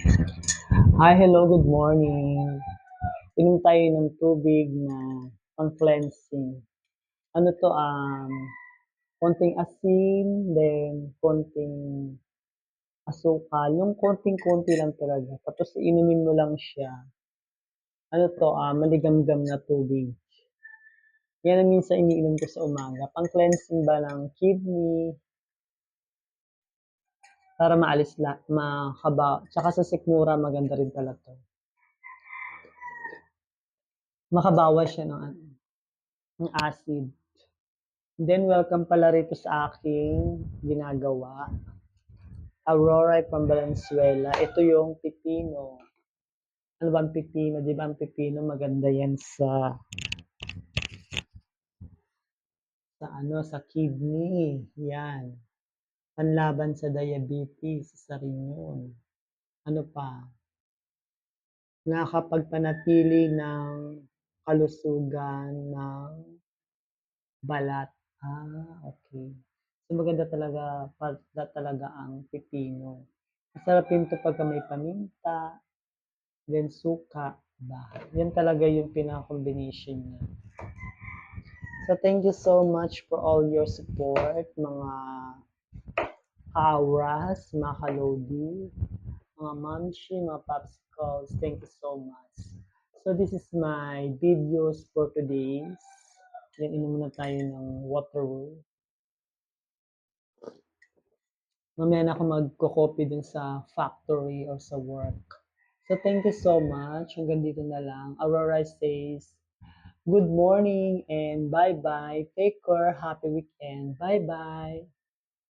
Hi, hello, good morning. Inom tayo ng tubig na pang-cleansing. Ano 'to, konting asin, then konting asukal, yung konting-konti lang talaga tapos iinumin mo lang siya. Ano 'to, maligamgam na tubig. Yan ang minsan iniinom ko sa umaga, pang-cleansing ba ng kidney, para maalis tsaka sa sikmura maganda rin pala 'to. Makabawas siya ng acid. Then welcome pala rito sa aking ginagawa, Aurora from Valenzuela. Ito yung pipino. Ano ba ang pipino? 'Di ba ang pipino maganda yan sa kidney, yan. Panlaban sa diabetes, isa rin yun. Ano pa? Nakakapagpanatili ng kalusugan ng balat. Okay. So maganda talaga ang pipino. Masarap din 'to pagka may paminta, then suka ba. Yan talaga yung pinaka-combination niya. So thank you so much for all your support, mga ka-auras, mga ka-lodi, mga mamshi, mga popsicles. Thank you so much. So this is my videos for today's. Then inom muna tayo ng water. Mamaya na ako magko-copy dun sa factory or sa work. So thank you so much. Hanggang dito na lang. Aurora says, good morning and bye-bye. Take care. Happy weekend. Bye-bye.